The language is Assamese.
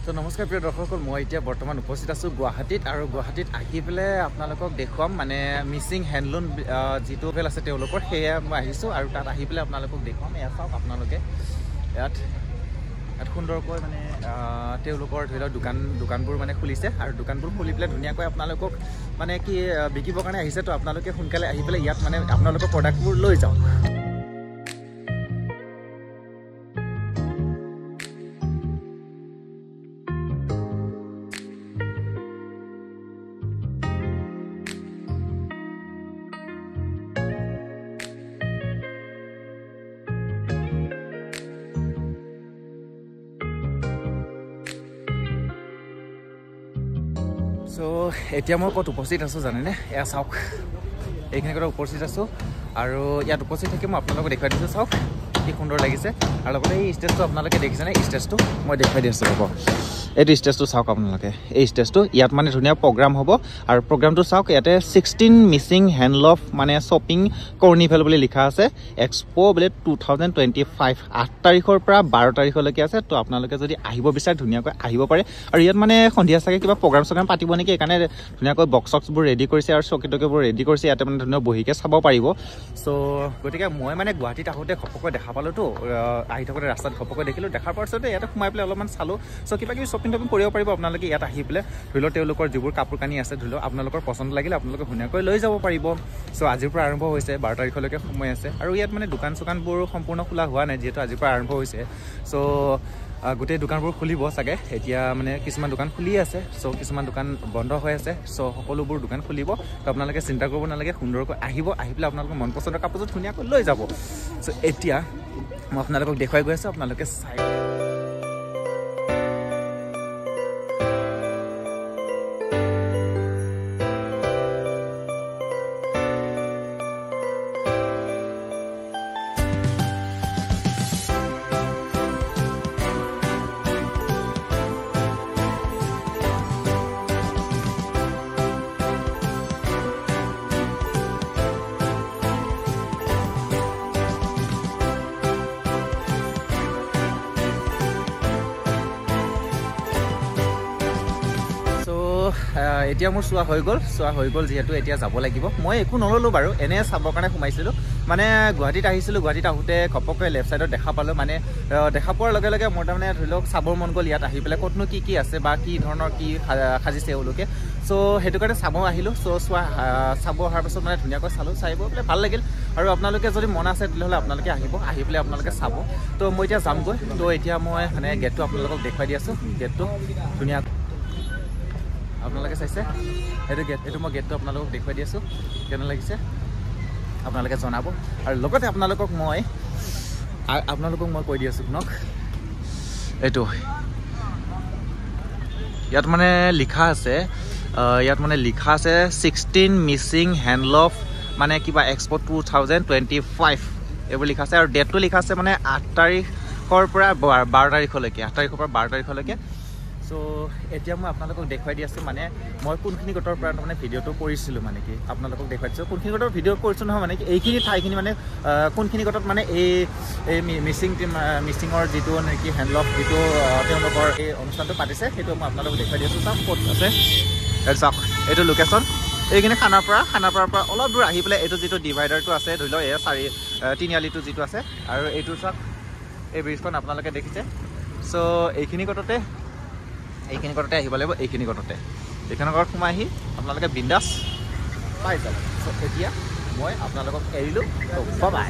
তো নমস্কাৰ প্ৰিয় দৰ্শকসকল, মই এতিয়া বৰ্তমান উপস্থিত আছোঁ গুৱাহাটীত আৰু গুৱাহাটীত আহি পেলাই আপোনালোকক দেখুৱাম মানে মিচিং হেণ্ডলুম যিটো হোটেল আছে তেওঁলোকৰ, সেয়া মই আহিছোঁ আৰু তাত আহি পেলাই আপোনালোকক দেখুৱাম। এয়া চাওক আপোনালোকে ইয়াত সুন্দৰকৈ মানে তেওঁলোকৰ ধৰি লওক দোকানবোৰ মানে খুলিছে আৰু দোকানবোৰ খুলি পেলাই ধুনীয়াকৈ আপোনালোকক মানে কি বিকিবৰ কাৰণে আহিছে। তো আপোনালোকে সোনকালে আহি পেলাই ইয়াত মানে আপোনালোকৰ প্ৰডাক্টবোৰ লৈ যাওক। সো এতিয়া মই ক'ত উপস্থিত আছোঁ জানেনে? এয়া চাওক, এইখিনি ক'ত উপস্থিত আছোঁ আৰু ইয়াত উপস্থিত থাকি মই আপোনালোকক দেখুৱাই দিছোঁ। চাওক কি সুন্দৰ লাগিছে। আৰু লগতে এই ষ্টেজটো আপোনালোকে দেখিছেনে? ষ্টেজটো মই দেখুৱাই দি আছোঁ ৰ'ব। এইটো ষ্টেজটো চাওক আপোনালোকে, এই ষ্টেজটো ইয়াত মানে ধুনীয়া প্ৰগ্ৰাম হ'ব আৰু প্ৰগ্ৰামটো চাওক, ইয়াতে 16 মিচিং হেণ্ডলুম মানে শ্বপিং কৰ্নিভেল বুলি লিখা আছে। এক্সপো বোলে 2025 8 তাৰিখৰ পৰা 12 তাৰিখলৈকে আছে। তো আপোনালোকে যদি আহিব বিচাৰে ধুনীয়াকৈ আহিব পাৰে। আৰু ইয়াত মানে সন্ধিয়া চাগে কিবা প্ৰগ্ৰাম পাতিব নেকি, সেইকাৰণে ধুনীয়াকৈ বক্স চক্সবোৰ ৰেডি কৰিছে আৰু চকী টকীবোৰ ৰেডি কৰিছে। ইয়াতে মানে ধুনীয়া বহিকে চাব পাৰিব। চ' গতিকে মই মানে গুৱাহাটীত আহোঁতে ঘপককৈ দেখা পালোঁতো, আহি থাকোঁতে ৰাস্তাত ঘপককৈ দেখিলোঁ। দেখাৰ পাছতে ইয়াতে সোমাই পেলাই অলপমান চালোঁ। চ' কিবা কিবি শ্বপিং টপিং কৰিব পাৰিব আপোনালোকে ইয়াত আহি পেলাই। ধৰি লওক তেওঁলোকৰ যিবোৰ কাপোৰ কানি আছে, ধৰি লওক আপোনালোকৰ পচন্দ লাগিলে আপোনালোকে ধুনীয়াকৈ লৈ যাব পাৰিব। চ' আজিৰ পৰা আৰম্ভ হৈছে, 12 তাৰিখলৈকে সময় আছে। আৰু ইয়াত মানে দোকান চোকানবোৰ সম্পূৰ্ণ খোলা হোৱা নাই, যিহেতু আজিৰ পৰা আৰম্ভ হৈছে। চ' গোটেই দোকানবোৰ খুলিব চাগে এতিয়া, মানে কিছুমান দোকান খুলি আছে, চ' কিছুমান দোকান বন্ধ হৈ আছে। চ' সকলোবোৰ দোকান খুলিব। তো আপোনালোকে চিন্তা কৰিব নালাগে, সুন্দৰকৈ আহিব, আহি পেলাই আপোনালোকৰ মন পচন্দৰ কাপোৰযোৰ ধুনীয়াকৈ লৈ যাব। চ' এতিয়া মই আপোনালোকক দেখুৱাই গৈ আছোঁ, আপোনালোকে চাই। এতিয়া মোৰ চোৱা হৈ গ'ল যিহেতু এতিয়া যাব লাগিব। মই একো নল'লোঁ বাৰু, এনেই চাবৰ কাৰণে সোমাইছিলোঁ। মানে গুৱাহাটীত আহিছিলোঁ, গুৱাহাটীত আহোঁতে ঘপককৈ লেফ্ট ছাইডত দেখা পালোঁ। মানে দেখা পোৱাৰ লগে লগে মোৰ তাৰমানে ধৰি লওক চাবৰ মন গ'ল ইয়াত আহি পেলাই ক'তনো কি আছে বা কি ধৰণৰ কি সাজিছে এওঁলোকে। চ' সেইটো কাৰণে চাব আহিলোঁ। চ' চাব অহাৰ পাছত মানে ধুনীয়াকৈ চালোঁ, চাই পেলাই ভাল লাগিল। আৰু আপোনালোকে যদি মন আছে তেতিয়াহ'লে আপোনালোকে আহিব, আহি পেলাই আপোনালোকে চাব। তো মই এতিয়া যামগৈ। তো এতিয়া মই মানে গেটটো আপোনালোকক দেখুৱাই দি আছোঁ। গেটটো ধুনীয়া আপোনালোকে চাইছে, সেইটো গেট, এইটো মই গেটটো আপোনালোকক দেখুৱাই দি আছোঁ। কেনে লাগিছে আপোনালোকে জনাব। আৰু লগতে আপোনালোকক মই কৈ দি আছোঁ শুনক, এইটো ইয়াত মানে লিখা আছে 16 মিচিং হেণ্ডলুম মানে কিবা এক্সপো 2025 এইবোৰ লিখা আছে। আৰু ডেটটো লিখা আছে মানে 8 তাৰিখৰ পৰা 12 তাৰিখলৈকে, 8 তাৰিখৰ পৰা 12 তাৰিখলৈকে। চ' এতিয়া মই আপোনালোকক দেখুৱাই দি আছোঁ। মানে মই কোনখিনি গটৰ পৰা মানে ভিডিঅ'টো কৰিছিলোঁ, মানে কি আপোনালোকক দেখুৱাই দিছোঁ। কোনখিনি গটৰ ভিডিঅ' কৰিছোঁ নহয়, মানে কি এইখিনি ঠাইখিনি মানে কোনখিনি গটত মানে এই মিচিঙৰ যিটো নেকি হেণ্ডলুম যিটো তেওঁলোকৰ এই অনুষ্ঠানটো পাতিছে, সেইটো মই আপোনালোকক দেখুৱাই দি আছোঁ। চাওক ক'ত আছে, এইটো চাওক, এইটো লোকেশ্যন। এইখিনি খানাপাৰাৰ পৰা অলপ দূৰ আহি পেলাই এইটো যিটো ডিভাইডাৰটো আছে, ধৰি লওক এয়া তিনিআলিটো যিটো আছে, আৰু এইটো চাওক এই ব্ৰিজখন আপোনালোকে দেখিছে। চ' এইখিনি গটতে আহিব লাগিব। এইখিনি গটতে সোমাই আহি আপোনালোকে বিন্দাছ পাই যাব। চ' এতিয়া মই আপোনালোকক এৰিলোঁ। Bye bye.